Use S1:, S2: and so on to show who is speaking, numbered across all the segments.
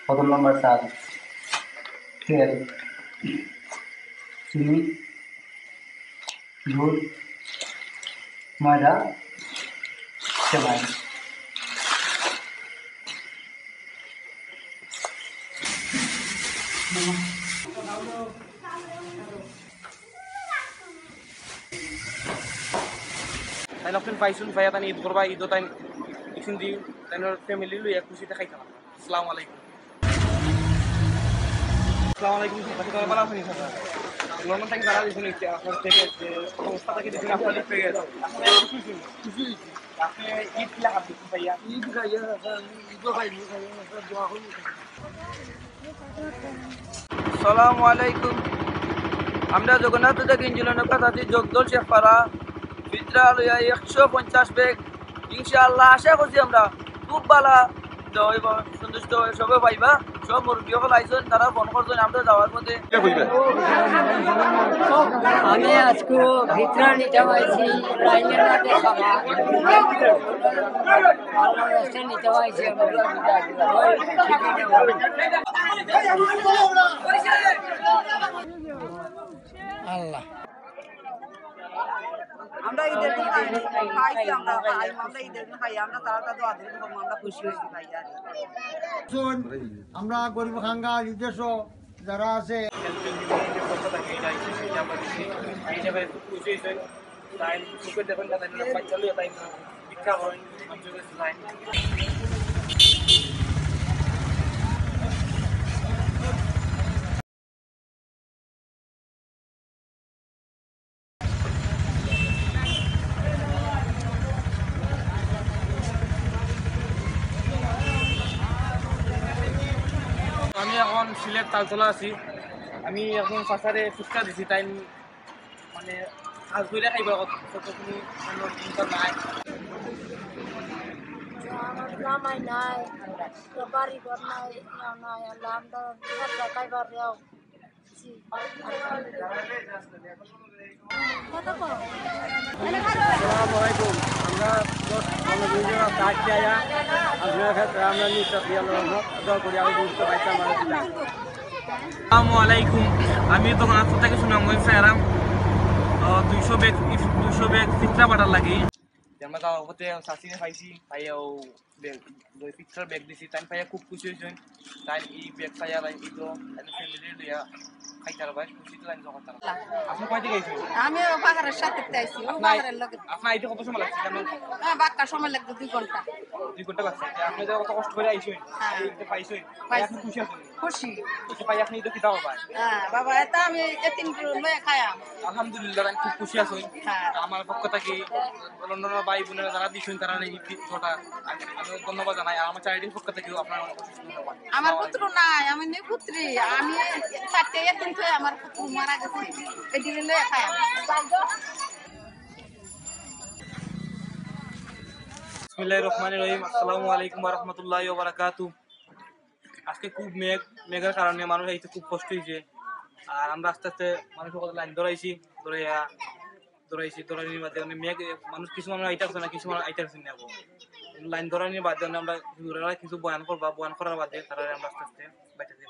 S1: প্রথম নম্বর চাল, তেল, চিনি, দুধ, ময়দা, সেমাই।
S2: তাই আপনি পাইছুন ভাইয়া তাই ঈদ করবা ঈদও তাই ইসুন দি তাই ফ্যামিলি লইয়া খুশিতে খাইতাম। আসসালামু আলাইকুম। আসসালামু আলাইকুম। বাকি ভালো আছেন স্যার? লন্ডন থেকে যারা দিয়েছেন আপনার থেকে যে সংস্থা থেকে দিয়েছেন আপনার ঈদ পেয়ে গেছে খুশি আপনি ঈদ কিলা খাচ্ছেন ভাইয়া? ঈদ খাইয়া ঈদও খাইনি খাইয়া দোয়া করি। আসসালামু আলাইকুম। আমরা জগন্নাথ থেকে ইঞ্জিনের কাছে জগদল শেখপাড়া ফিজরা লইয়া 150 ব্যাগ ইনশাআল্লাহ আশা করছি আমরা খুব ভালো হইব, সন্তুষ্ট সবে পাইবা। সব মুরব্বী সকল আইসন, তারা ফোন করছেন আমরা যাওয়ার মধ্যে।
S3: আমি আজকে ভিতরা নিতে পারছি লাইনের মধ্যে খাওয়া নিতে পারছি আল্লাহ।
S4: আমরা ঈদের দিন খাইছি, আমরা ঈদের দিন খাই, আমরা তারা দোয়া দিন আমরা খুশি হয়েছি ভাই।
S5: আমরা গরিব খাঙ্গা নিজস্ব যারা আছে
S2: আমি এখন সিলেট তালতলা আছি। আমি এখন সাসারে ফুচকা দিছি তাই মানে কাজ করে খাইব কতখিনি নাই।
S6: আমার জামাই নাই, বাড়ি ঘর নাই, নাই আল্লাহ আমরা খাইবার দেও।
S2: আসসালামু আলাইকুম। আসসালামু আলাইকুম। আমি দোকান থেকে শুনাম ফেরাম 200 ব্যাগ চিত্রা বাটার লাগে। আমরা যাওয়ার পথে চাষিনে পাইছি, পাইয়া ও পিকচার ব্যাগ দিছি, তাই পাইয়া খুব খুশি হয়েছেন। তাই এই ব্যাগ পাইয়া তাই দিল ফ্যামিলি লইয়া খাইতার ভাই খুশি তো জগৎ। আপনি কয় দিকে গেছেন?
S4: আমি বাগারের সাথে আইছি, ও বাগারের লগে।
S2: আপনার আইতে কত সময় লাগছে? কেন
S4: বাক্কা সময় লাগবে 2 ঘন্টা।
S2: 2 ঘন্টা লাগছে। আপনি যে কত কষ্ট করে আইছেন পাইছেন, আপনি খুশি আছেন?
S4: খুশি
S2: খুশি পাই আপনি তো কিতাব পাই।
S4: হ্যাঁ বাবা, এটা আমি এতিম লয়ে খায়াম।
S2: আলহামদুলিল্লাহ আমি খুব খুশি আছি। আমার পক্ষ থেকে লন্ডনের ভাই বোনেরা যারা দিয়েছেন তারা এই ফিটটা আমি ধন্যবাদ জানাই। আর আমার চ্যারিটির পক্ষ থেকেও আপনার ধন্যবাদ।
S4: আমার পুত্র নাই, আমি নেই পুত্রী, আমি 4টে এতিম থেকে আমার পুত্র মারা গেছে, এটি লয়ে খায়াম।
S2: বিসমিল্লাহির রহমানির রহিম। আসসালামু আলাইকুম ওয়া রাহমাতুল্লাহি ওয়া বারাকাতুহু। আজকে খুব মেঘের কারণে মানুষ আইতে খুব কষ্ট হয়েছে। আর আমরা আস্তে আস্তে মানুষ লাইন দৌড়ানির বাদে মেঘ মানুষ কিছু মানুষ আইতাছে না, কিছু মানুষ আইতাছে না। লাইন দৌড়ানির বাদে আমরা কিছু বয়ান করবা, বয়ান করার বাদে তারা আমরা আস্তে আস্তে বাইতে যাই।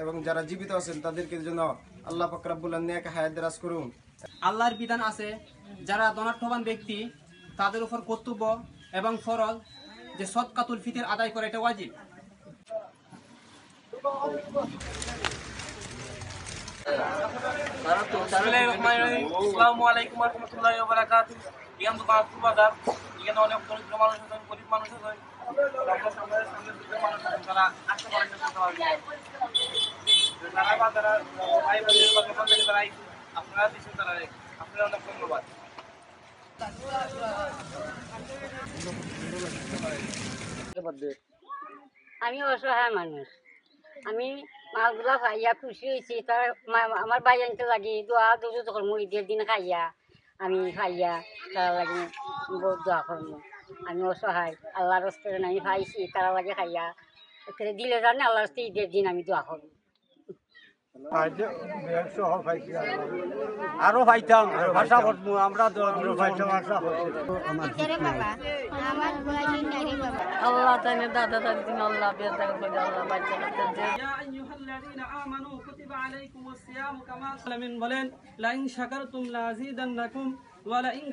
S5: এবং যারা জীবিত আছেন তাদেরকে জন্য আল্লাহ পাক রব্বুল নেক হায়াত দারাজ করুন।
S7: আল্লাহর বিধান আছে, যারা ধনাঢ্যবান ব্যক্তি তাদের উপর কর্তব্য এবং ফরজ যে সদকাতুল ফিতর আদায় করে, এটা ওয়াজিব।
S2: বিসমিল্লাহির রহমানির রহিম। আসসালামু আলাইকুম ওয়া রাহমাতুল্লাহি ওয়া বারাকাতুহু। এখান তো কাজ বাজার, এখানে অনেক দরিদ্র মানুষ আছেন, গরিব মানুষ আছেন, সামনে মানুষ আছেন, তারা আসতে পারেন না, তারা বাজারা ভাই বোনের বা থেকে তারা আপনারা দিচ্ছেন, তারা আপনারা অনেক ধন্যবাদ।
S3: আমি অসহায় মানুষ, আমি মাছগুলা খাইয়া খুশি হয়েছি। তার আমার ভাই আনতে লাগি দোয়া দুজো যখন মুড়ি দিয়ে দিন খাইয়া আমি খাইয়া তারা লাগে বহুত দোয়া করবো। আমি অসহায়, আল্লাহর রাস্তায় আমি খাইছি, তারা লাগে খাইয়া দিলে জানে আল্লাহর রাস্তায় ঈদের দিন আমি দোয়া করবো।
S8: আরো পাইতাম আশা করবো আমরা
S3: আল্লাহ তাইনে দাদা দাদি দিন আল্লাহ বিয়ে দেখা করে আল্লাহ বাচ্চা কাচ্চা
S7: ইয়া আইয়ুহাল্লাযীনা আমানু কুতিবা আলাইকুমুস সিয়ামু কামা আলামিন বলেন লা ইন শাকারতুম লা আযীদান্নাকুম ওয়া লা ইন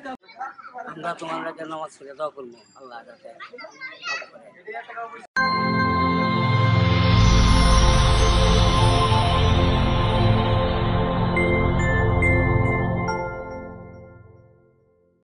S3: আমরা তোমার নামাজ পড়ে দোয়া করবো আল্লাহ যাতে